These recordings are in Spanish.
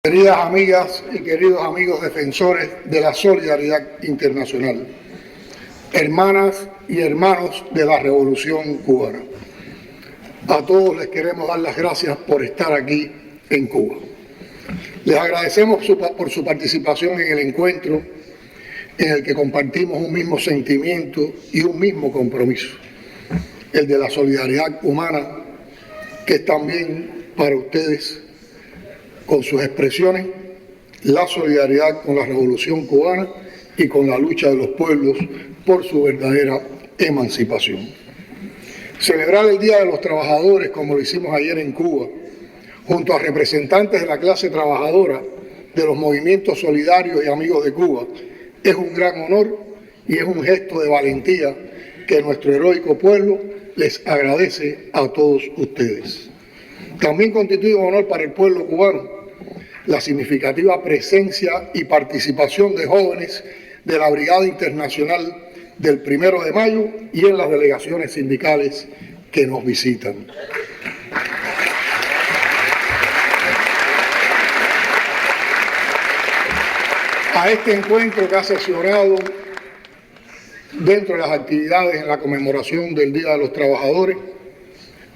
Queridas amigas y queridos amigos defensores de la solidaridad internacional, hermanas y hermanos de la Revolución Cubana, a todos les queremos dar las gracias por estar aquí en Cuba. Les agradecemos por su participación en el encuentro en el que compartimos un mismo sentimiento y un mismo compromiso, el de la solidaridad humana, que es también para ustedes, con sus expresiones, la solidaridad con la Revolución Cubana y con la lucha de los pueblos por su verdadera emancipación. Celebrar el Día de los Trabajadores, como lo hicimos ayer en Cuba, junto a representantes de la clase trabajadora, de los movimientos solidarios y amigos de Cuba, es un gran honor y es un gesto de valentía que nuestro heroico pueblo les agradece a todos ustedes. También constituye un honor para el pueblo cubano la significativa presencia y participación de jóvenes de la Brigada Internacional del 1 de mayo y en las delegaciones sindicales que nos visitan. A este encuentro que ha sesionado dentro de las actividades en la conmemoración del Día de los Trabajadores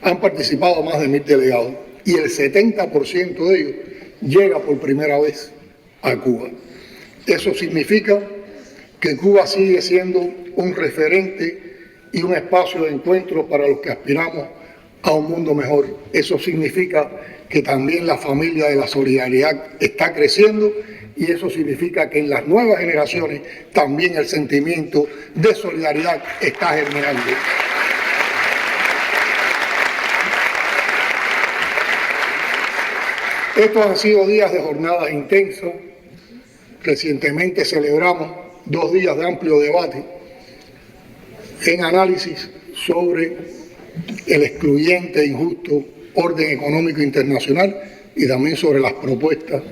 han participado más de 1000 delegados y el 70% de ellos llega por primera vez a Cuba. Eso significa que Cuba sigue siendo un referente y un espacio de encuentro para los que aspiramos a un mundo mejor. Eso significa que también la familia de la solidaridad está creciendo y eso significa que en las nuevas generaciones también el sentimiento de solidaridad está germinando. Estos han sido días de jornadas intensas. Recientemente celebramos 2 días de amplio debate en análisis sobre el excluyente e injusto orden económico internacional y también sobre las propuestas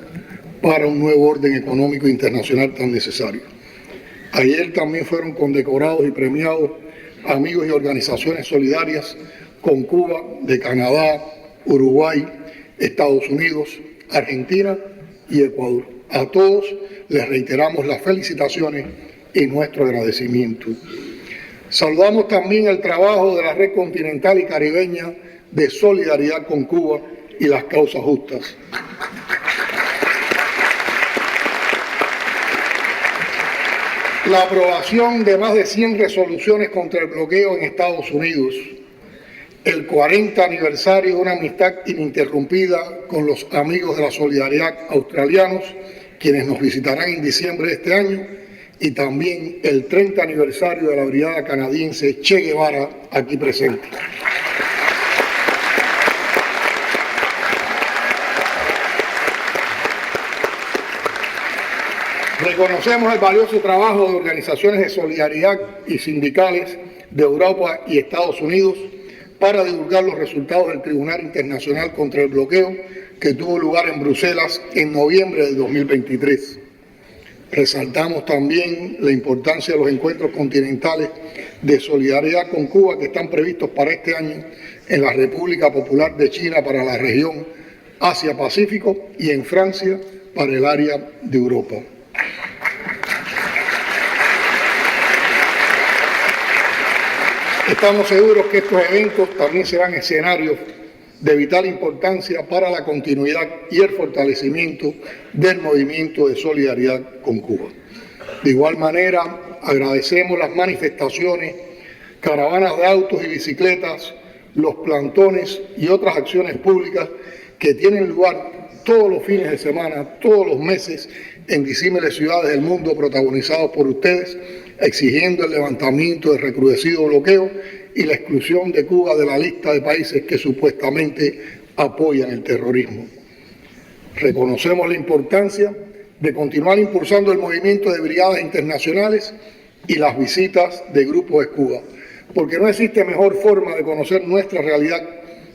para un nuevo orden económico internacional tan necesario. Ayer también fueron condecorados y premiados amigos y organizaciones solidarias con Cuba, de Canadá, Uruguay, Estados Unidos, Argentina y Ecuador. A todos les reiteramos las felicitaciones y nuestro agradecimiento. Saludamos también el trabajo de la Red Continental y Caribeña de Solidaridad con Cuba y las Causas Justas. La aprobación de más de 100 resoluciones contra el bloqueo en Estados Unidos, el 40 aniversario de una amistad ininterrumpida con los amigos de la solidaridad australianos, quienes nos visitarán en diciembre de este año, y también el 30 aniversario de la brigada canadiense Che Guevara, aquí presente. Reconocemos el valioso trabajo de organizaciones de solidaridad y sindicales de Europa y Estados Unidos para divulgar los resultados del Tribunal Internacional contra el Bloqueo que tuvo lugar en Bruselas en noviembre de 2023. Resaltamos también la importancia de los encuentros continentales de solidaridad con Cuba que están previstos para este año en la República Popular de China para la región Asia-Pacífico y en Francia para el área de Europa. Estamos seguros que estos eventos también serán escenarios de vital importancia para la continuidad y el fortalecimiento del movimiento de solidaridad con Cuba. De igual manera, agradecemos las manifestaciones, caravanas de autos y bicicletas, los plantones y otras acciones públicas que tienen lugar todos los fines de semana, todos los meses, en disímiles ciudades del mundo protagonizados por ustedes, exigiendo el levantamiento del recrudecido bloqueo y la exclusión de Cuba de la lista de países que supuestamente apoyan el terrorismo. Reconocemos la importancia de continuar impulsando el movimiento de brigadas internacionales y las visitas de grupos de Cuba, porque no existe mejor forma de conocer nuestra realidad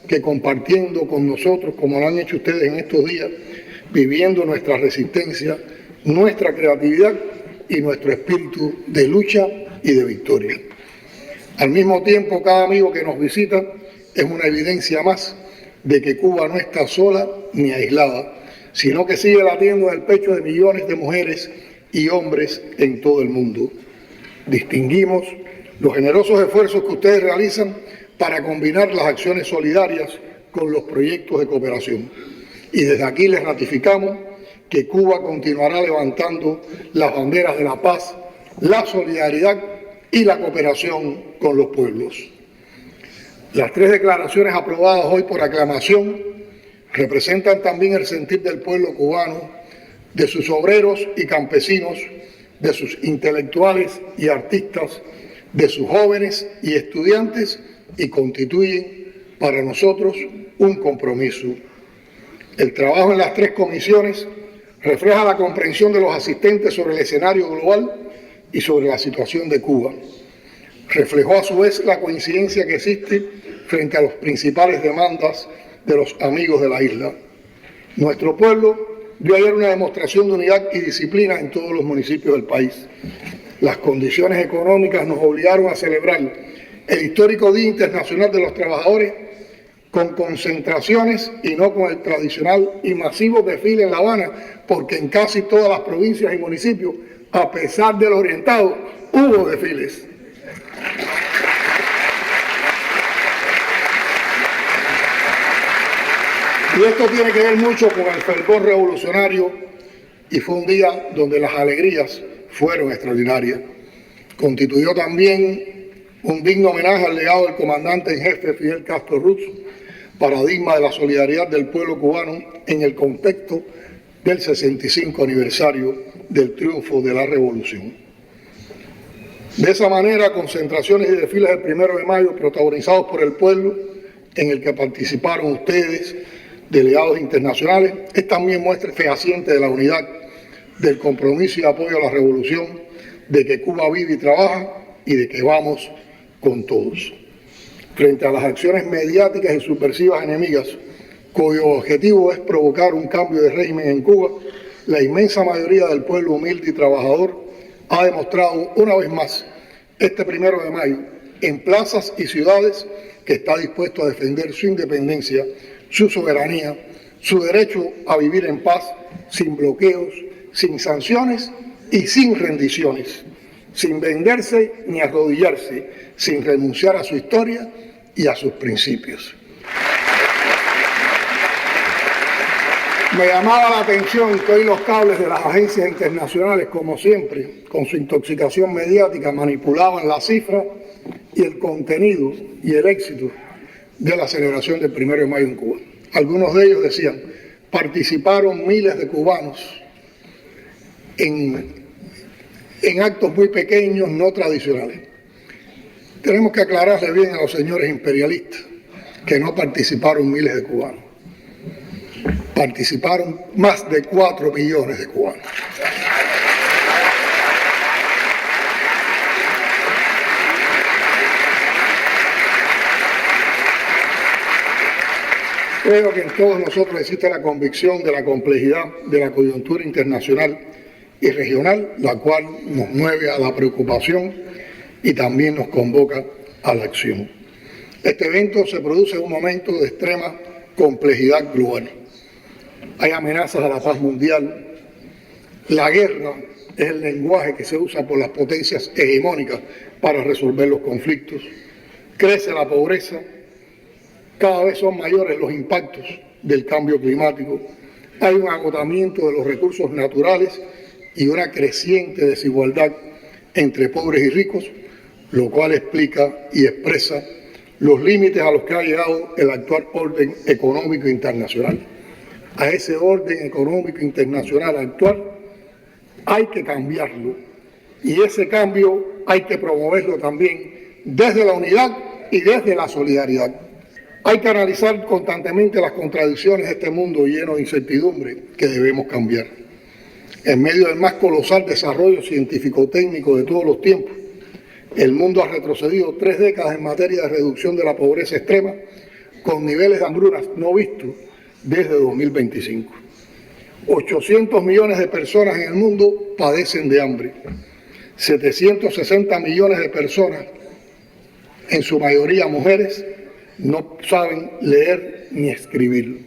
que compartiendo con nosotros, como lo han hecho ustedes en estos días, viviendo nuestra resistencia, nuestra creatividad y nuestro espíritu de lucha y de victoria. Al mismo tiempo, cada amigo que nos visita es una evidencia más de que Cuba no está sola ni aislada, sino que sigue latiendo en el pecho de millones de mujeres y hombres en todo el mundo. Distinguimos los generosos esfuerzos que ustedes realizan para combinar las acciones solidarias con los proyectos de cooperación. Y desde aquí les ratificamos que Cuba continuará levantando las banderas de la paz, la solidaridad y la cooperación con los pueblos. Las 3 declaraciones aprobadas hoy por aclamación representan también el sentir del pueblo cubano, de sus obreros y campesinos, de sus intelectuales y artistas, de sus jóvenes y estudiantes, y constituyen para nosotros un compromiso. El trabajo en las 3 comisiones refleja la comprensión de los asistentes sobre el escenario global y sobre la situación de Cuba. Reflejó a su vez la coincidencia que existe frente a las principales demandas de los amigos de la isla. Nuestro pueblo dio ayer una demostración de unidad y disciplina en todos los municipios del país. Las condiciones económicas nos obligaron a celebrar el histórico Día Internacional de los Trabajadores con concentraciones y no con el tradicional y masivo desfile en La Habana, porque en casi todas las provincias y municipios, a pesar del orientado, hubo desfiles. Y esto tiene que ver mucho con el fervor revolucionario, y fue un día donde las alegrías fueron extraordinarias. Constituyó también un digno homenaje al legado del comandante en jefe Fidel Castro Ruz, paradigma de la solidaridad del pueblo cubano en el contexto del 65 aniversario del triunfo de la revolución. De esa manera, concentraciones y desfiles del 1 de mayo protagonizados por el pueblo, en el que participaron ustedes, delegados internacionales, es también muestra fehaciente de la unidad, del compromiso y apoyo a la revolución, de que Cuba vive y trabaja y de que vamos con todos. Frente a las acciones mediáticas y subversivas enemigas, cuyo objetivo es provocar un cambio de régimen en Cuba, la inmensa mayoría del pueblo humilde y trabajador ha demostrado una vez más, este 1 de mayo, en plazas y ciudades, que está dispuesto a defender su independencia, su soberanía, su derecho a vivir en paz, sin bloqueos, sin sanciones y sin rendiciones, sin venderse ni arrodillarse, sin renunciar a su historia y a sus principios. Me llamaba la atención que hoy los cables de las agencias internacionales, como siempre, con su intoxicación mediática, manipulaban la cifra y el contenido y el éxito de la celebración del 1 de mayo en Cuba. Algunos de ellos decían, participaron miles de cubanos en actos muy pequeños, no tradicionales. Tenemos que aclararle bien a los señores imperialistas que no participaron miles de cubanos. Participaron más de 4 millones de cubanos. Creo que en todos nosotros existe la convicción de la complejidad de la coyuntura internacional y regional, la cual nos mueve a la preocupación y también nos convoca a la acción. Este evento se produce en un momento de extrema complejidad global. Hay amenazas a la paz mundial. La guerra es el lenguaje que se usa por las potencias hegemónicas para resolver los conflictos. Crece la pobreza. Cada vez son mayores los impactos del cambio climático. Hay un agotamiento de los recursos naturales y una creciente desigualdad entre pobres y ricos, lo cual explica y expresa los límites a los que ha llegado el actual orden económico internacional. A ese orden económico internacional actual hay que cambiarlo, y ese cambio hay que promoverlo también desde la unidad y desde la solidaridad. Hay que analizar constantemente las contradicciones de este mundo lleno de incertidumbre que debemos cambiar. En medio del más colosal desarrollo científico-técnico de todos los tiempos, el mundo ha retrocedido 3 décadas en materia de reducción de la pobreza extrema, con niveles de hambruna no vistos desde 2025. 800 millones de personas en el mundo padecen de hambre. 760 millones de personas, en su mayoría mujeres, no saben leer ni escribir.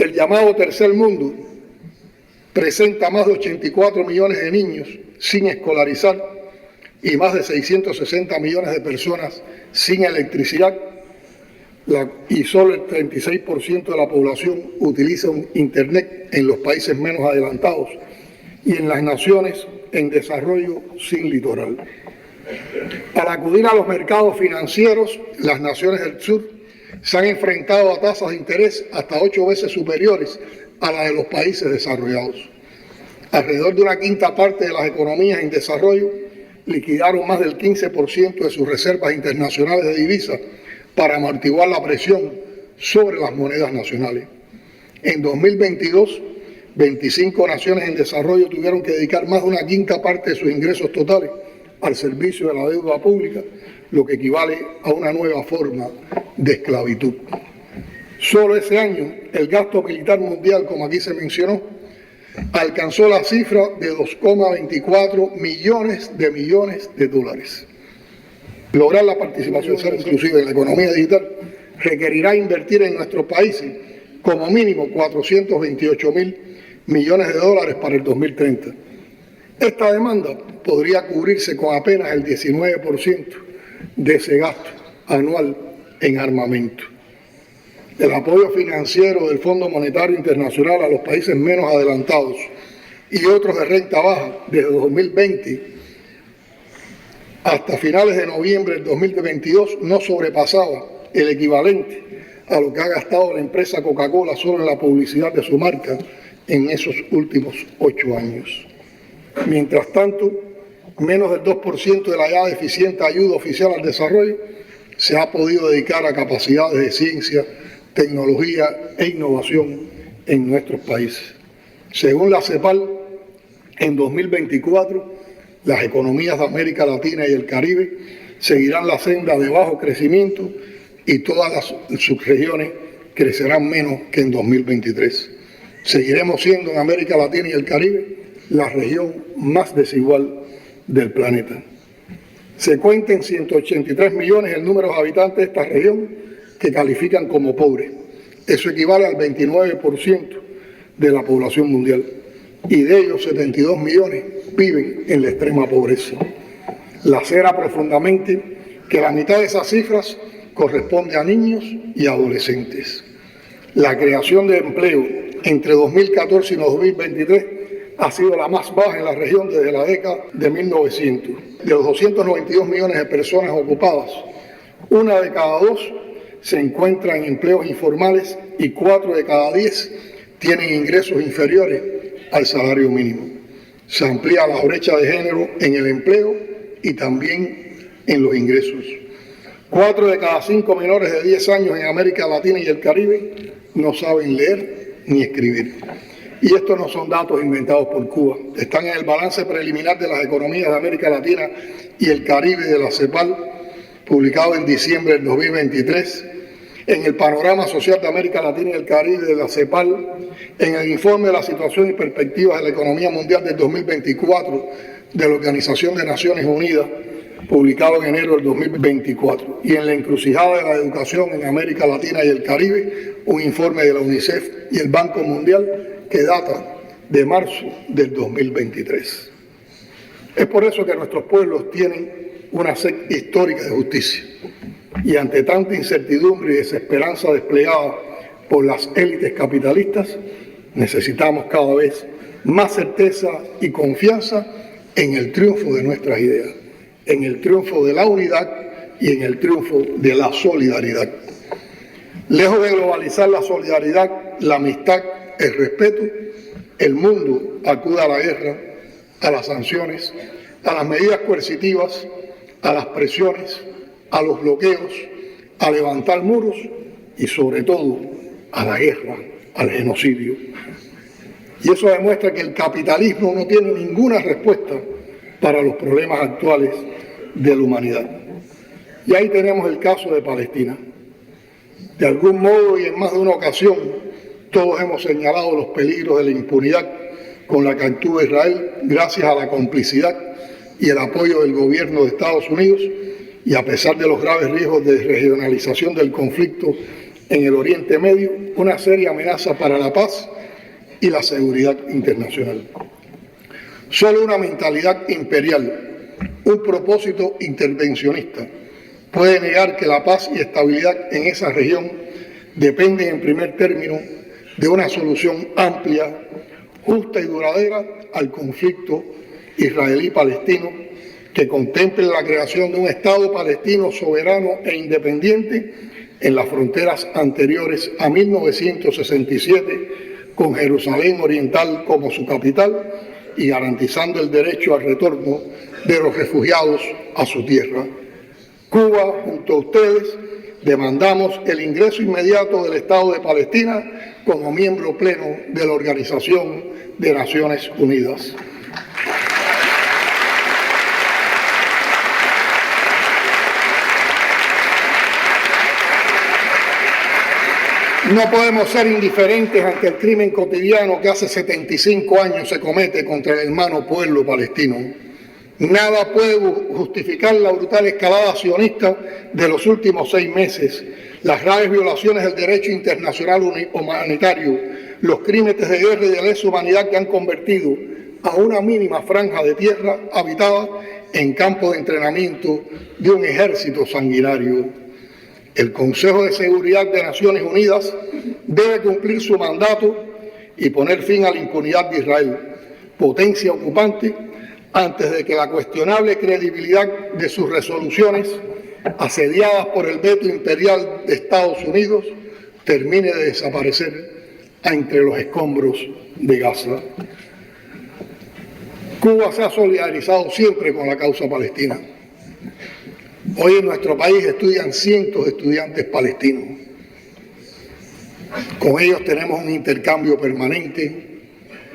El llamado tercer mundo presenta más de 84 millones de niños sin escolarizar y más de 660 millones de personas sin electricidad, y solo el 36% de la población utiliza un Internet en los países menos adelantados y en las naciones en desarrollo sin litoral. Al acudir a los mercados financieros, las naciones del sur se han enfrentado a tasas de interés hasta 8 veces superiores a las de los países desarrollados. Alrededor de una quinta parte de las economías en desarrollo liquidaron más del 15% de sus reservas internacionales de divisas para amortiguar la presión sobre las monedas nacionales. En 2022, 25 naciones en desarrollo tuvieron que dedicar más de una quinta parte de sus ingresos totales al servicio de la deuda pública, lo que equivale a una nueva forma de esclavitud. Solo ese año, el gasto militar mundial, como aquí se mencionó, alcanzó la cifra de 2,24 millones de dólares. Lograr la participación inclusive en la economía digital requerirá invertir en nuestros países como mínimo 428.000 millones de dólares para el 2030. Esta demanda podría cubrirse con apenas el 19% de ese gasto anual en armamento. El apoyo financiero del Fondo Monetario Internacional a los países menos adelantados y otros de renta baja desde 2020 hasta finales de noviembre del 2022 no sobrepasaba el equivalente a lo que ha gastado la empresa Coca-Cola solo en la publicidad de su marca en esos últimos 8 años. Mientras tanto, menos del 2% de la ya deficiente ayuda oficial al desarrollo se ha podido dedicar a capacidades de ciencia, tecnología e innovación en nuestros países. Según la CEPAL, en 2024, las economías de América Latina y el Caribe seguirán la senda de bajo crecimiento y todas las subregiones crecerán menos que en 2023. Seguiremos siendo en América Latina y el Caribe la región más desigual del planeta. Se cuenta en 183 millones el número de habitantes de esta región que califican como pobres. Eso equivale al 29% de la población mundial. Y de ellos 72 millones viven en la extrema pobreza. Lacera profundamente que la mitad de esas cifras corresponde a niños y adolescentes. La creación de empleo entre 2014 y 2023 ha sido la más baja en la región desde la década de 1900. De los 292 millones de personas ocupadas, 1 de cada 2 se encuentra en empleos informales y 4 de cada 10 tienen ingresos inferiores al salario mínimo. Se amplía la brecha de género en el empleo y también en los ingresos. 4 de cada 5 menores de 10 años en América Latina y el Caribe no saben leer ni escribir. Y estos no son datos inventados por Cuba. Están en el balance preliminar de las economías de América Latina y el Caribe de la CEPAL, publicado en diciembre del 2023, en el Panorama Social de América Latina y el Caribe de la CEPAL, en el Informe de la Situación y Perspectivas de la Economía Mundial del 2024 de la Organización de Naciones Unidas, publicado en enero del 2024, y en la Encrucijada de la Educación en América Latina y el Caribe, un informe de la UNICEF y el Banco Mundial que data de marzo del 2023. Es por eso que nuestros pueblos tienen una sed histórica de justicia. Y ante tanta incertidumbre y desesperanza desplegada por las élites capitalistas, necesitamos cada vez más certeza y confianza en el triunfo de nuestras ideas, en el triunfo de la unidad y en el triunfo de la solidaridad. Lejos de globalizar la solidaridad, la amistad, el respeto, el mundo acude a la guerra, a las sanciones, a las medidas coercitivas, a las presiones, a los bloqueos, a levantar muros y sobre todo a la guerra, al genocidio. Y eso demuestra que el capitalismo no tiene ninguna respuesta para los problemas actuales de la humanidad. Y ahí tenemos el caso de Palestina. De algún modo y en más de una ocasión, todos hemos señalado los peligros de la impunidad con la que actúa Israel gracias a la complicidad y el apoyo del gobierno de Estados Unidos, y a pesar de los graves riesgos de regionalización del conflicto en el Oriente Medio una seria amenaza para la paz y la seguridad internacional. Solo una mentalidad imperial, un propósito intervencionista, puede negar que la paz y estabilidad en esa región dependen en primer término de una solución amplia, justa y duradera al conflicto israelí-palestino que contemple la creación de un Estado palestino soberano e independiente en las fronteras anteriores a 1967, con Jerusalén Oriental como su capital y garantizando el derecho al retorno de los refugiados a su tierra. Cuba, junto a ustedes, demandamos el ingreso inmediato del Estado de Palestina como miembro pleno de la Organización de Naciones Unidas. No podemos ser indiferentes ante el crimen cotidiano que hace 75 años se comete contra el hermano pueblo palestino. Nada puede justificar la brutal escalada sionista de los últimos 6 meses, las graves violaciones del derecho internacional humanitario, los crímenes de guerra y de lesa humanidad que han convertido a una mínima franja de tierra habitada en campo de entrenamiento de un ejército sanguinario. El Consejo de Seguridad de Naciones Unidas debe cumplir su mandato y poner fin a la impunidad de Israel, potencia ocupante, antes de que la cuestionable credibilidad de sus resoluciones, asediadas por el veto imperial de Estados Unidos, termine de desaparecer entre los escombros de Gaza. Cuba se ha solidarizado siempre con la causa palestina. Hoy en nuestro país estudian cientos de estudiantes palestinos. Con ellos tenemos un intercambio permanente.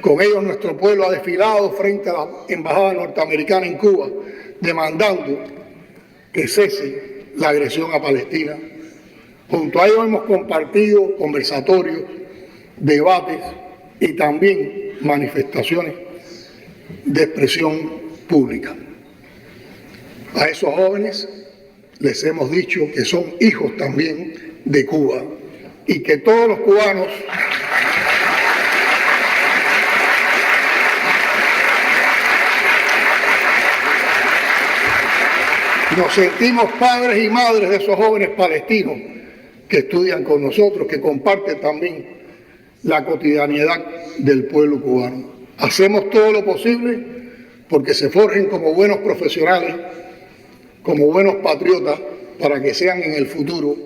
Con ellos nuestro pueblo ha desfilado frente a la embajada norteamericana en Cuba, demandando que cese la agresión a Palestina. Junto a ellos hemos compartido conversatorios, debates y también manifestaciones de expresión pública. A esos jóvenes les hemos dicho que son hijos también de Cuba y que todos los cubanos nos sentimos padres y madres de esos jóvenes palestinos que estudian con nosotros, que comparten también la cotidianidad del pueblo cubano. Hacemos todo lo posible porque se forjen como buenos profesionales, como buenos patriotas, para que sean en el futuro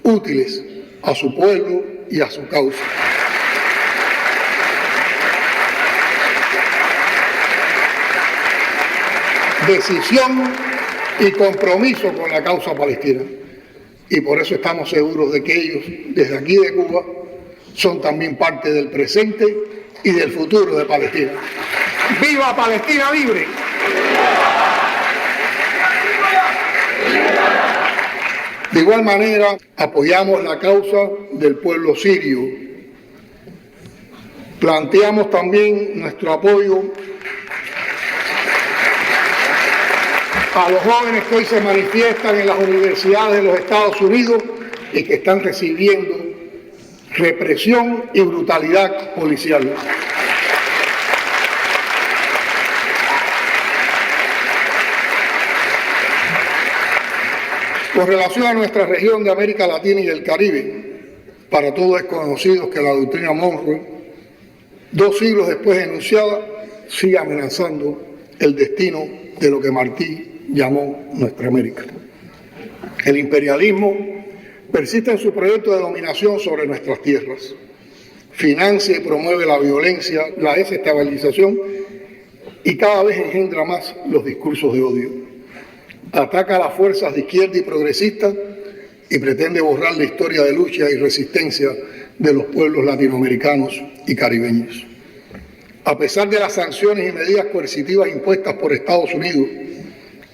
útiles a su pueblo y a su causa. Decisión y compromiso con la causa palestina. Y por eso estamos seguros de que ellos, desde aquí de Cuba, son también parte del presente y del futuro de Palestina. ¡Viva Palestina libre! De igual manera, apoyamos la causa del pueblo sirio. Planteamos también nuestro apoyo a los jóvenes que hoy se manifiestan en las universidades de los Estados Unidos y que están recibiendo represión y brutalidad policial. Con relación a nuestra región de América Latina y del Caribe, para todos es conocido que la doctrina Monroe, 2 siglos después de enunciada, sigue amenazando el destino de lo que Martí llamó nuestra América. El imperialismo persiste en su proyecto de dominación sobre nuestras tierras, financia y promueve la violencia, la desestabilización y cada vez engendra más los discursos de odio. Ataca a las fuerzas de izquierda y progresistas y pretende borrar la historia de lucha y resistencia de los pueblos latinoamericanos y caribeños. A pesar de las sanciones y medidas coercitivas impuestas por Estados Unidos,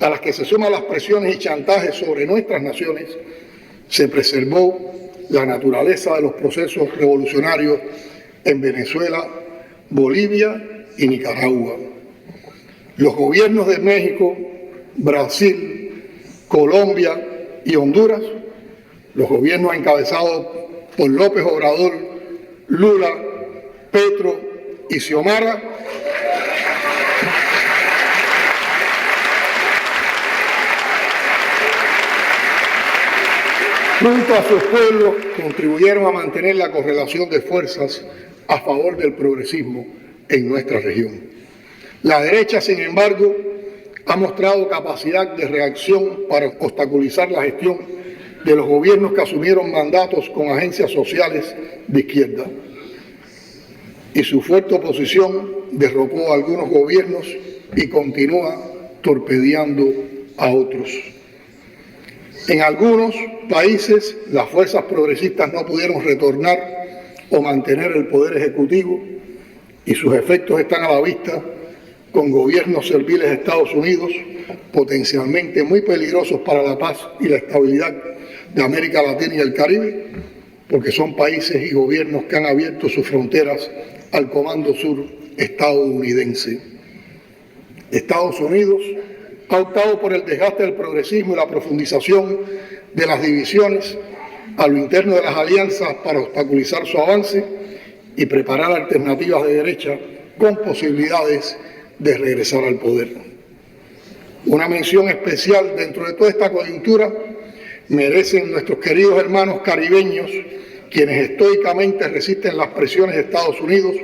a las que se suman las presiones y chantajes sobre nuestras naciones, se preservó la naturaleza de los procesos revolucionarios en Venezuela, Bolivia y Nicaragua. Los gobiernos de México, Brasil, Colombia y Honduras, los gobiernos encabezados por López Obrador, Lula, Petro y Xiomara, junto a sus pueblos, contribuyeron a mantener la correlación de fuerzas a favor del progresismo en nuestra región. La derecha, sin embargo, ha mostrado capacidad de reacción para obstaculizar la gestión de los gobiernos que asumieron mandatos con agencias sociales de izquierda. Y su fuerte oposición derrocó a algunos gobiernos y continúa torpedeando a otros. En algunos países, las fuerzas progresistas no pudieron retornar o mantener el poder ejecutivo y sus efectos están a la vista con gobiernos serviles de Estados Unidos potencialmente muy peligrosos para la paz y la estabilidad de América Latina y el Caribe, porque son países y gobiernos que han abierto sus fronteras al Comando Sur estadounidense. Estados Unidos ha optado por el desgaste del progresismo y la profundización de las divisiones a lo interno de las alianzas para obstaculizar su avance y preparar alternativas de derecha con posibilidades de regresar al poder. Una mención especial dentro de toda esta coyuntura merecen nuestros queridos hermanos caribeños, quienes estoicamente resisten las presiones de Estados Unidos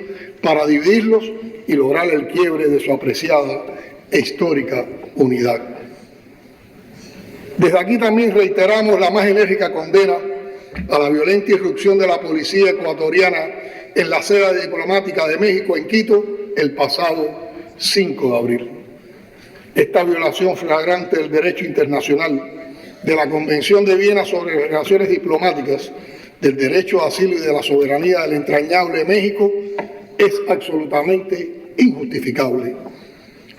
para dividirlos y lograr el quiebre de su apreciada e histórica unidad. Desde aquí también reiteramos la más enérgica condena a la violenta irrupción de la policía ecuatoriana en la sede diplomática de México en Quito el pasado 5 de abril. Esta violación flagrante del derecho internacional, de la Convención de Viena sobre relaciones diplomáticas, del derecho de asilo y de la soberanía del entrañable México es absolutamente injustificable.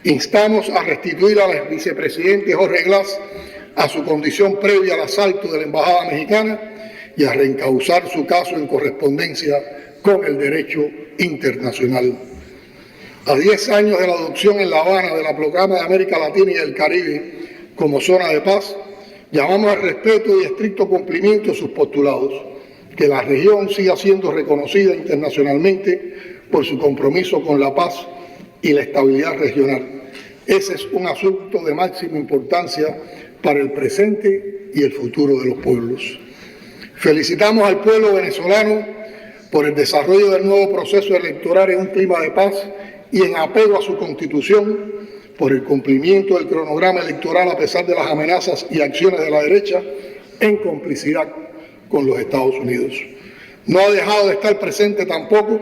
Instamos a restituir al vicepresidente Jorge Glass a su condición previa al asalto de la embajada mexicana y a reencauzar su caso en correspondencia con el derecho internacional. A 10 años de la adopción en La Habana de la Proclama de América Latina y el Caribe como zona de paz, llamamos al respeto y estricto cumplimiento de sus postulados, que la región siga siendo reconocida internacionalmente por su compromiso con la paz y la estabilidad regional. Ese es un asunto de máxima importancia para el presente y el futuro de los pueblos. Felicitamos al pueblo venezolano por el desarrollo del nuevo proceso electoral en un clima de paz y en apego a su constitución, por el cumplimiento del cronograma electoral a pesar de las amenazas y acciones de la derecha en complicidad con los Estados Unidos. No ha dejado de estar presente tampoco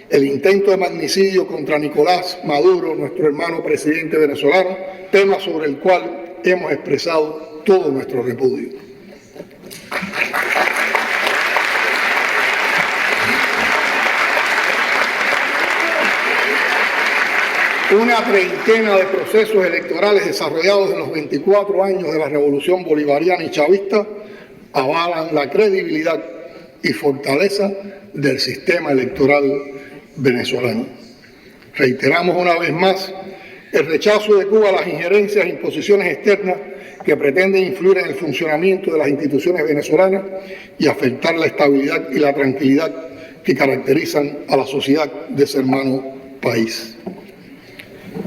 el intento de magnicidio contra Nicolás Maduro, nuestro hermano presidente venezolano, tema sobre el cual hemos expresado todo nuestro repudio. Una treintena de procesos electorales desarrollados en los 24 años de la Revolución Bolivariana y Chavista avalan la credibilidad y fortaleza del sistema electoral venezolano. Reiteramos una vez más el rechazo de Cuba a las injerencias e imposiciones externas que pretenden influir en el funcionamiento de las instituciones venezolanas y afectar la estabilidad y la tranquilidad que caracterizan a la sociedad de ese hermano país.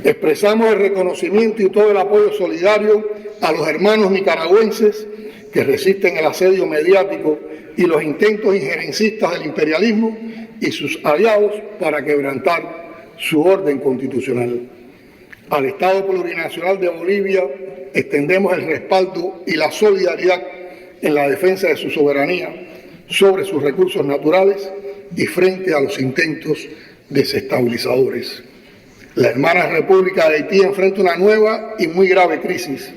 Expresamos el reconocimiento y todo el apoyo solidario a los hermanos nicaragüenses que resisten el asedio mediático y los intentos injerencistas del imperialismo y sus aliados para quebrantar su orden constitucional. Al Estado Plurinacional de Bolivia extendemos el respaldo y la solidaridad en la defensa de su soberanía sobre sus recursos naturales y frente a los intentos desestabilizadores. La hermana República de Haití enfrenta una nueva y muy grave crisis.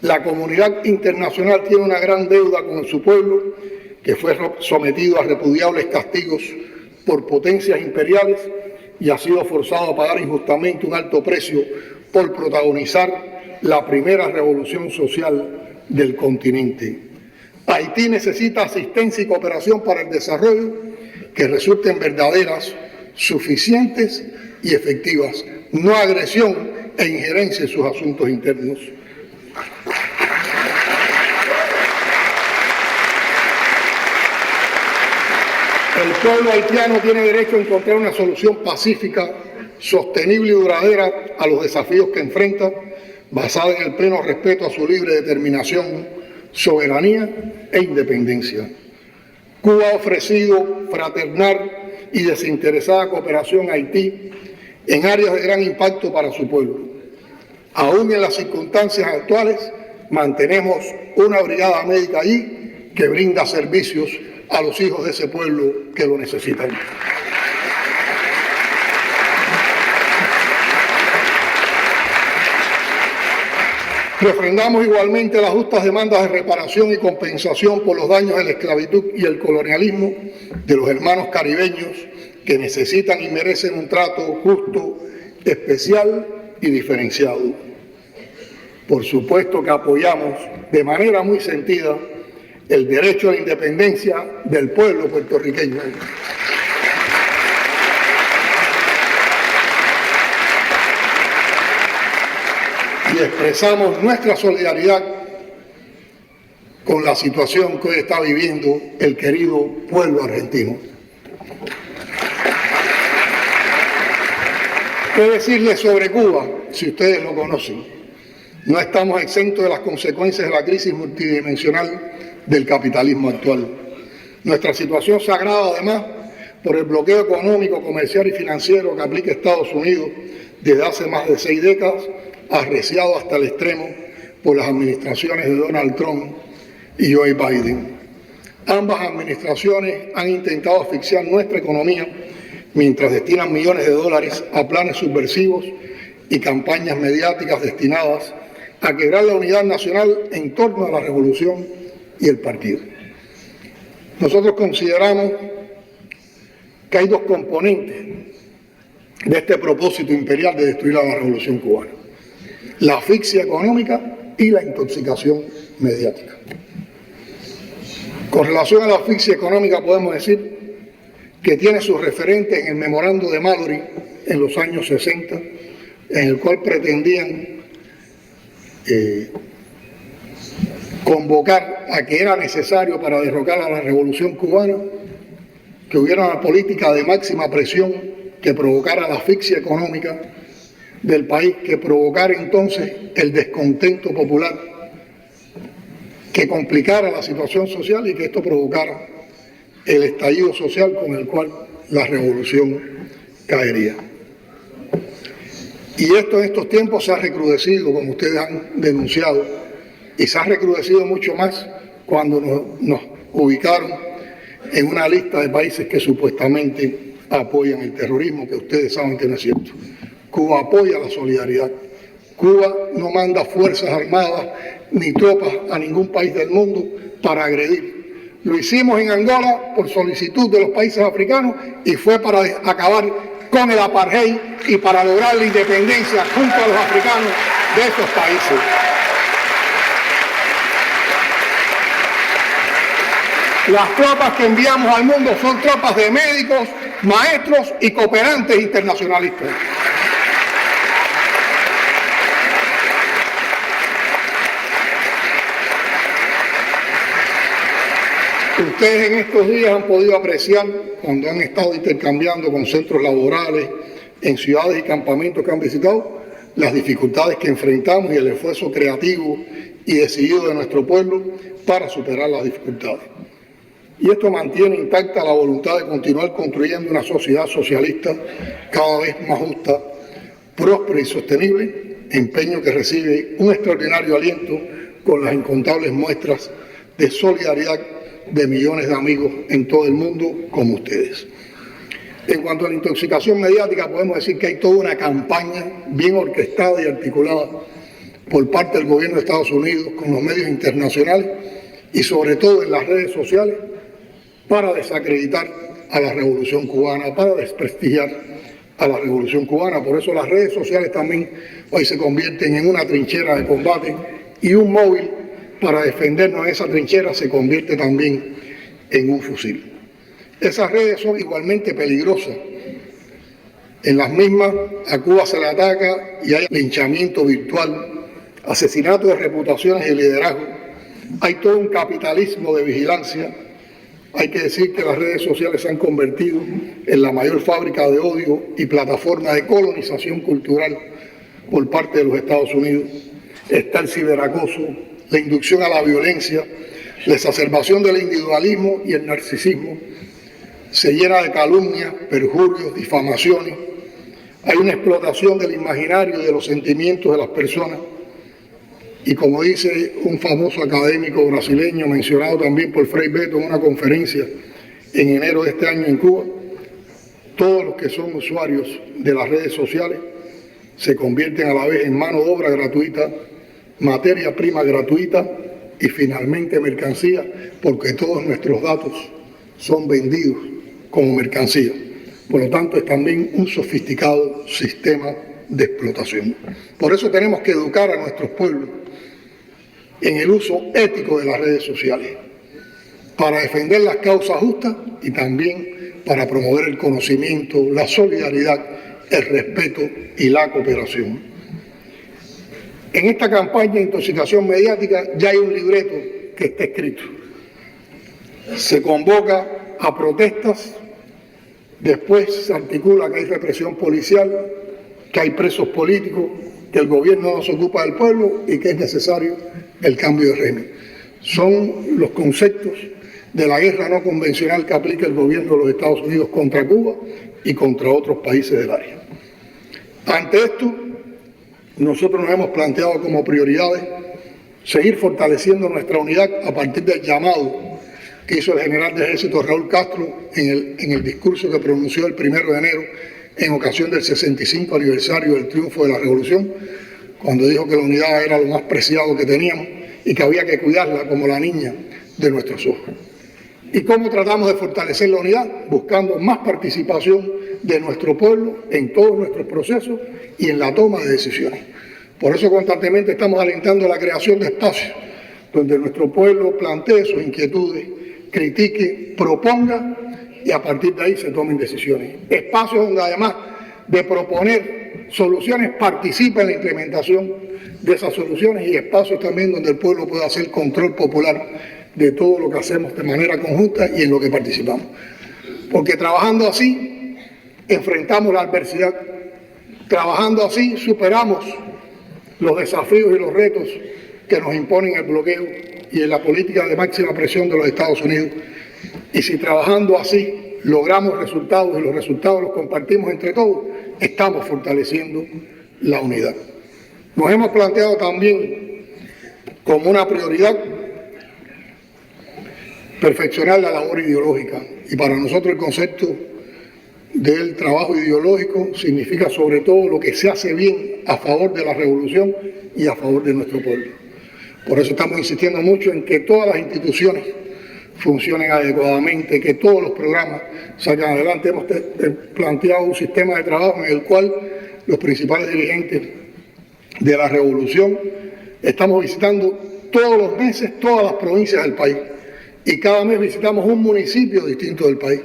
La comunidad internacional tiene una gran deuda con su pueblo, que fue sometido a repudiables castigos por potencias imperiales y ha sido forzado a pagar injustamente un alto precio por protagonizar la primera revolución social del continente. Haití necesita asistencia y cooperación para el desarrollo que resulten verdaderas, suficientes y efectivas, no agresión e injerencia en sus asuntos internos. pueblo haitiano tiene derecho a encontrar una solución pacífica, sostenible y duradera a los desafíos que enfrenta, basada en el pleno respeto a su libre determinación, soberanía e independencia. Cuba ha ofrecido fraternal y desinteresada cooperación a Haití en áreas de gran impacto para su pueblo. Aún en las circunstancias actuales, mantenemos una brigada médica allí que brinda servicios a los hijos de ese pueblo que lo necesitan. Refrendamos igualmente las justas demandas de reparación y compensación por los daños de la esclavitud y el colonialismo de los hermanos caribeños que necesitan y merecen un trato justo, especial y diferenciado. Por supuesto que apoyamos de manera muy sentida el derecho a la independencia del pueblo puertorriqueño. Y expresamos nuestra solidaridad con la situación que hoy está viviendo el querido pueblo argentino. ¿Qué decirles sobre Cuba, si ustedes lo conocen? No estamos exentos de las consecuencias de la crisis multidimensional del capitalismo actual. Nuestra situación se agrava además por el bloqueo económico, comercial y financiero que aplica Estados Unidos desde hace más de 6 décadas, arreciado hasta el extremo por las administraciones de Donald Trump y Joe Biden. Ambas administraciones han intentado asfixiar nuestra economía mientras destinan millones de dólares a planes subversivos y campañas mediáticas destinadas a quebrar la unidad nacional en torno a la revolución y el partido. Nosotros consideramos que hay 2 componentes de este propósito imperial de destruir a la revolución cubana: la asfixia económica y la intoxicación mediática. Con relación a la asfixia económica podemos decir que tiene sus referentes en el memorando de Mallory en los años 60, en el cual pretendían convocar a que era necesario para derrocar a la revolución cubana que hubiera una política de máxima presión que provocara la asfixia económica del país, que provocara entonces el descontento popular, que complicara la situación social y que esto provocara el estallido social con el cual la revolución caería. Y esto en estos tiempos se ha recrudecido, como ustedes han denunciado, y se ha recrudecido mucho más cuando nos ubicaron en una lista de países que supuestamente apoyan el terrorismo, que ustedes saben que no es cierto. Cuba apoya la solidaridad. Cuba no manda fuerzas armadas ni tropas a ningún país del mundo para agredir. Lo hicimos en Angola por solicitud de los países africanos y fue para acabar con el apartheid y para lograr la independencia junto a los africanos de esos países. Las tropas que enviamos al mundo son tropas de médicos, maestros y cooperantes internacionalistas. Ustedes en estos días han podido apreciar, cuando han estado intercambiando con centros laborales, en ciudades y campamentos que han visitado, las dificultades que enfrentamos y el esfuerzo creativo y decidido de nuestro pueblo para superar las dificultades. Y esto mantiene intacta la voluntad de continuar construyendo una sociedad socialista cada vez más justa, próspera y sostenible, empeño que recibe un extraordinario aliento con las incontables muestras de solidaridad de millones de amigos en todo el mundo como ustedes. En cuanto a la intoxicación mediática, podemos decir que hay toda una campaña bien orquestada y articulada por parte del gobierno de Estados Unidos con los medios internacionales y sobre todo en las redes sociales para desacreditar a la revolución cubana, para desprestigiar a la revolución cubana. Por eso las redes sociales también hoy se convierten en una trinchera de combate y un móvil para defendernos en esa trinchera se convierte también en un fusil. Esas redes son igualmente peligrosas. En las mismas a Cuba se le ataca y hay linchamiento virtual, asesinato de reputaciones y liderazgo. Hay todo un capitalismo de vigilancia Hay que decir que las redes sociales se han convertido en la mayor fábrica de odio y plataforma de colonización cultural por parte de los Estados Unidos. Está el ciberacoso, la inducción a la violencia, la exacerbación del individualismo y el narcisismo. Se llena de calumnias, perjurios, difamaciones. Hay una explotación del imaginario y de los sentimientos de las personas. Y como dice un famoso académico brasileño, mencionado también por Frei Beto en una conferencia en enero de este año en Cuba, todos los que son usuarios de las redes sociales se convierten a la vez en mano de obra gratuita, materia prima gratuita y finalmente mercancía, porque todos nuestros datos son vendidos como mercancía. Por lo tanto, es también un sofisticado sistema de explotación. Por eso tenemos que educar a nuestros pueblos en el uso ético de las redes sociales, para defender las causas justas y también para promover el conocimiento, la solidaridad, el respeto y la cooperación. En esta campaña de intoxicación mediática ya hay un libreto que está escrito. Se convoca a protestas, después se articula que hay represión policial, que hay presos políticos, que el gobierno no se ocupa del pueblo y que es necesario el cambio de régimen. Son los conceptos de la guerra no convencional que aplica el gobierno de los Estados Unidos contra Cuba y contra otros países del área. Ante esto, nosotros nos hemos planteado como prioridades seguir fortaleciendo nuestra unidad a partir del llamado que hizo el general de ejército Raúl Castro en el discurso que pronunció el 1 de enero en ocasión del 65 aniversario del triunfo de la Revolución, cuando dijo que la unidad era lo más preciado que teníamos y que había que cuidarla como la niña de nuestros ojos. ¿Y cómo tratamos de fortalecer la unidad? Buscando más participación de nuestro pueblo en todos nuestros procesos y en la toma de decisiones. Por eso constantemente estamos alentando la creación de espacios donde nuestro pueblo plantee sus inquietudes, critique, proponga y a partir de ahí se tomen decisiones. Espacios donde además de proponer soluciones participa en la implementación de esas soluciones y espacios también donde el pueblo pueda hacer control popular de todo lo que hacemos de manera conjunta y en lo que participamos. Porque trabajando así enfrentamos la adversidad, trabajando así superamos los desafíos y los retos que nos imponen el bloqueo y en la política de máxima presión de los Estados Unidos. Y si trabajando así logramos resultados y los resultados los compartimos entre todos, estamos fortaleciendo la unidad. Nos hemos planteado también como una prioridad perfeccionar la labor ideológica. Y para nosotros el concepto del trabajo ideológico significa sobre todo lo que se hace bien a favor de la revolución y a favor de nuestro pueblo. Por eso estamos insistiendo mucho en que todas las instituciones funcionen adecuadamente, que todos los programas salgan adelante. Hemos planteado un sistema de trabajo en el cual los principales dirigentes de la revolución estamos visitando todos los meses todas las provincias del país y cada mes visitamos un municipio distinto del país.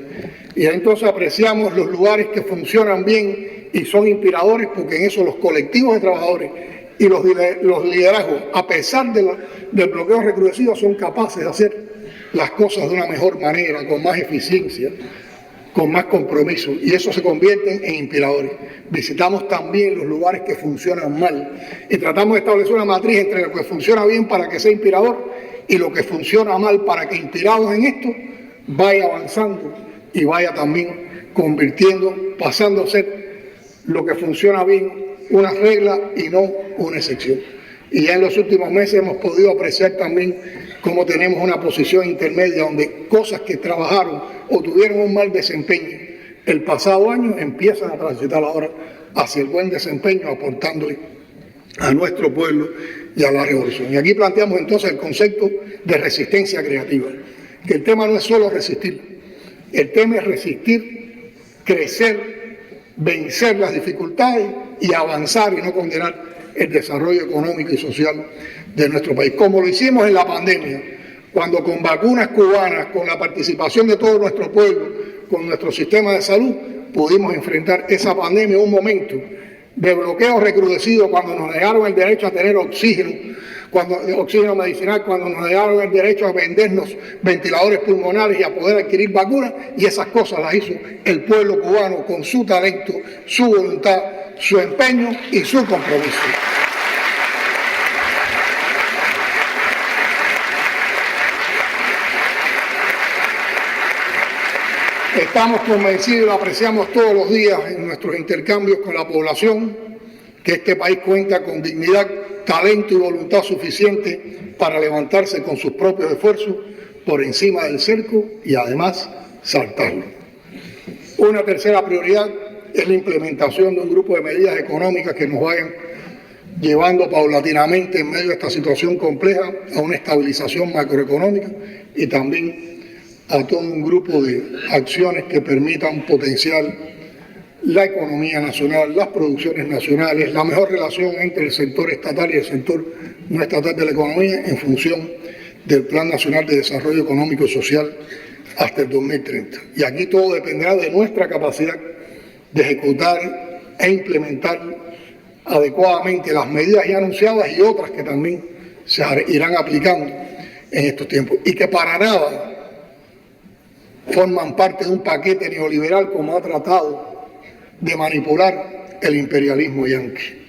Y entonces apreciamos los lugares que funcionan bien y son inspiradores, porque en eso los colectivos de trabajadores y los liderazgos, a pesar del bloqueo recrudecido, son capaces de hacer las cosas de una mejor manera, con más eficiencia, con más compromiso, y eso se convierte en inspiradores. Visitamos también los lugares que funcionan mal y tratamos de establecer una matriz entre lo que funciona bien para que sea inspirador y lo que funciona mal para que, inspirados en esto, vaya avanzando y vaya también convirtiendo, pasando a ser lo que funciona bien una regla y no una excepción. Y ya en los últimos meses hemos podido apreciar también cómo tenemos una posición intermedia donde cosas que trabajaron o tuvieron un mal desempeño el pasado año empiezan a transitar ahora hacia el buen desempeño, aportándole a nuestro pueblo y a la revolución. Y aquí planteamos entonces el concepto de resistencia creativa, que el tema no es solo resistir, el tema es resistir, crecer, vencer las dificultades y avanzar y no condenar el desarrollo económico y social de nuestro país, como lo hicimos en la pandemia, cuando con vacunas cubanas, con la participación de todo nuestro pueblo, con nuestro sistema de salud, pudimos enfrentar esa pandemia en un momento de bloqueo recrudecido, cuando nos negaron el derecho a tener oxígeno, oxígeno medicinal, cuando nos negaron el derecho a vendernos ventiladores pulmonares y a poder adquirir vacunas, y esas cosas las hizo el pueblo cubano con su talento, su voluntad, su empeño y su compromiso. Estamos convencidos y lo apreciamos todos los días en nuestros intercambios con la población, que este país cuenta con dignidad, talento y voluntad suficiente para levantarse con sus propios esfuerzos por encima del cerco y además saltarlo. Una tercera prioridad es la implementación de un grupo de medidas económicas que nos vayan llevando paulatinamente en medio de esta situación compleja a una estabilización macroeconómica y también a todo un grupo de acciones que permitan potenciar la economía nacional, las producciones nacionales, la mejor relación entre el sector estatal y el sector no estatal de la economía en función del Plan Nacional de Desarrollo Económico y Social hasta el 2030. Y aquí todo dependerá de nuestra capacidad de ejecutar e implementar adecuadamente las medidas ya anunciadas y otras que también se irán aplicando en estos tiempos y que para nada forman parte de un paquete neoliberal como ha tratado de manipular el imperialismo yanqui.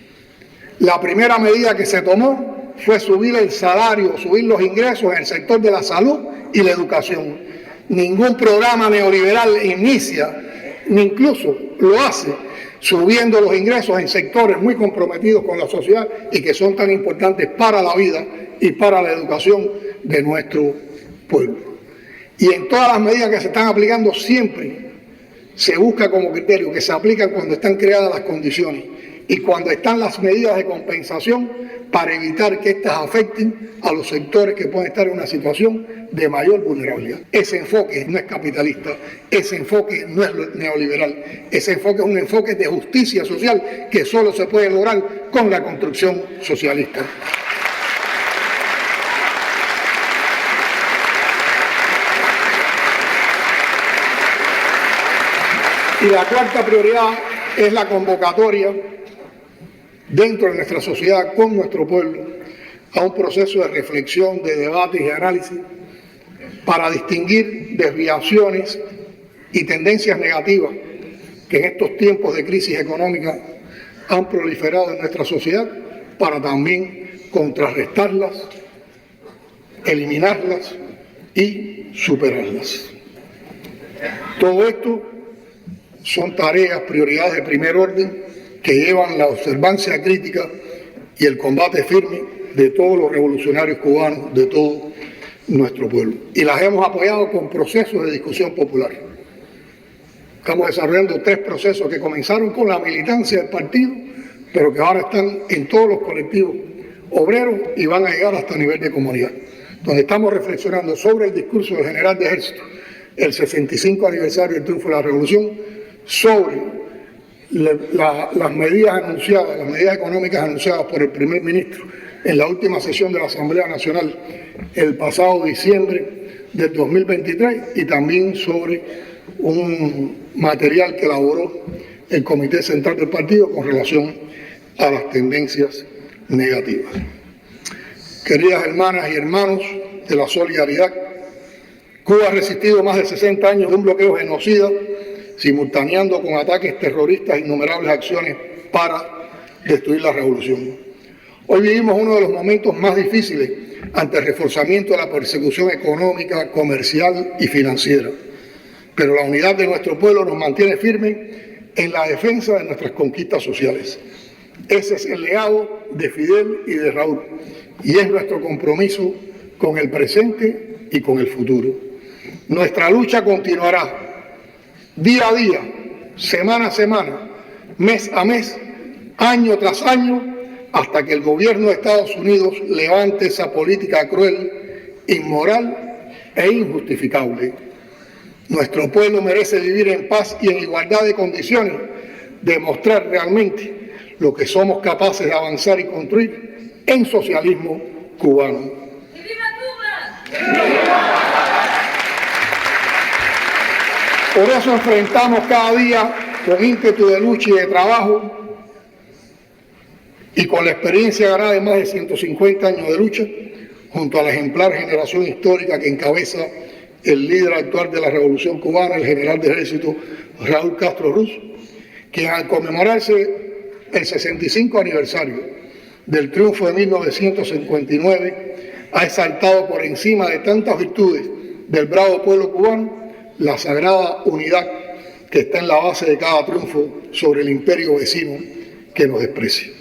La primera medida que se tomó fue subir el salario, subir los ingresos en el sector de la salud y la educación. Ningún programa neoliberal inicia, ni incluso lo hace, subiendo los ingresos en sectores muy comprometidos con la sociedad y que son tan importantes para la vida y para la educación de nuestro pueblo. Y en todas las medidas que se están aplicando siempre se busca como criterio que se aplican cuando están creadas las condiciones y cuando están las medidas de compensación para evitar que éstas afecten a los sectores que pueden estar en una situación de mayor vulnerabilidad. Ese enfoque no es capitalista, ese enfoque no es neoliberal, ese enfoque es un enfoque de justicia social que solo se puede lograr con la construcción socialista. Y la cuarta prioridad es la convocatoria dentro de nuestra sociedad, con nuestro pueblo, a un proceso de reflexión, de debate y de análisis para distinguir desviaciones y tendencias negativas que en estos tiempos de crisis económica han proliferado en nuestra sociedad, para también contrarrestarlas, eliminarlas y superarlas. Todo esto son tareas, prioridades de primer orden que llevan la observancia crítica y el combate firme de todos los revolucionarios cubanos, de todo nuestro pueblo. Y las hemos apoyado con procesos de discusión popular. Estamos desarrollando 3 procesos que comenzaron con la militancia del partido, pero que ahora están en todos los colectivos obreros y van a llegar hasta nivel de comunidad, donde estamos reflexionando sobre el discurso del general de ejército, el 65 aniversario del triunfo de la revolución, sobre las medidas anunciadas, las medidas económicas anunciadas por el primer ministro en la última sesión de la Asamblea Nacional el pasado diciembre del 2023 y también sobre un material que elaboró el Comité Central del Partido con relación a las tendencias negativas. Queridas hermanas y hermanos de la solidaridad, Cuba ha resistido más de 60 años de un bloqueo genocida, simultaneando con ataques terroristas innumerables acciones para destruir la revolución. Hoy vivimos uno de los momentos más difíciles ante el reforzamiento de la persecución económica, comercial y financiera. Pero la unidad de nuestro pueblo nos mantiene firmes en la defensa de nuestras conquistas sociales. Ese es el legado de Fidel y de Raúl, y es nuestro compromiso con el presente y con el futuro. Nuestra lucha continuará día a día, semana a semana, mes a mes, año tras año, hasta que el gobierno de Estados Unidos levante esa política cruel, inmoral e injustificable. Nuestro pueblo merece vivir en paz y en igualdad de condiciones, demostrar realmente lo que somos capaces de avanzar y construir en socialismo cubano. ¡Viva Cuba! Por eso enfrentamos cada día con ímpetu de lucha y de trabajo y con la experiencia ganada de más de 150 años de lucha, junto a la ejemplar generación histórica que encabeza el líder actual de la Revolución Cubana, el general de ejército Raúl Castro Ruz, quien al conmemorarse el 65 aniversario del triunfo de 1959 ha exaltado por encima de tantas virtudes del bravo pueblo cubano la sagrada unidad que está en la base de cada triunfo sobre el imperio vecino que nos desprecia.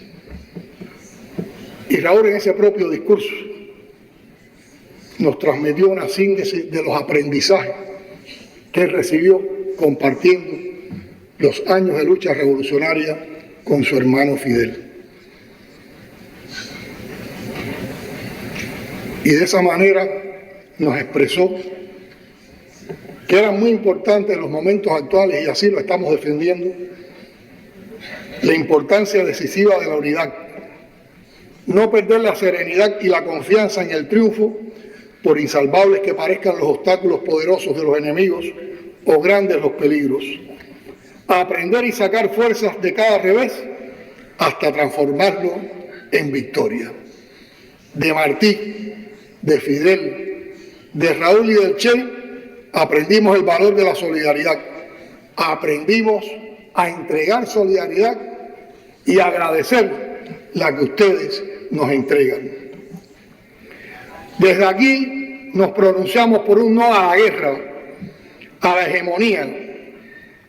Y Raúl, en ese propio discurso, nos transmitió una síntesis de los aprendizajes que él recibió compartiendo los años de lucha revolucionaria con su hermano Fidel. Y de esa manera nos expresó que era muy importante en los momentos actuales, y así lo estamos defendiendo, la importancia decisiva de la unidad. No perder la serenidad y la confianza en el triunfo, por insalvables que parezcan los obstáculos poderosos de los enemigos o grandes los peligros. Aprender y sacar fuerzas de cada revés hasta transformarlo en victoria. De Martí, de Fidel, de Raúl y del Che, aprendimos el valor de la solidaridad. Aprendimos a entregar solidaridad y agradecer la que ustedes nos entregan. Desde aquí nos pronunciamos por un no a la guerra, a la hegemonía,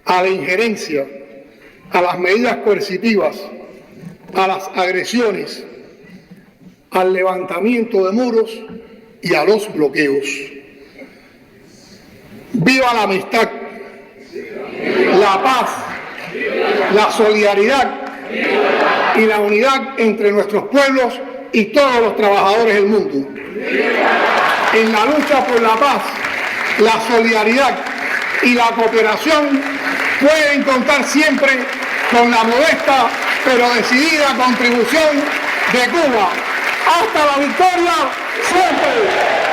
a la injerencia, a las medidas coercitivas, a las agresiones, al levantamiento de muros y a los bloqueos. ¡Viva la amistad, la paz, la solidaridad y la unidad entre nuestros pueblos y todos los trabajadores del mundo! En la lucha por la paz, la solidaridad y la cooperación pueden contar siempre con la modesta pero decidida contribución de Cuba. ¡Hasta la victoria siempre!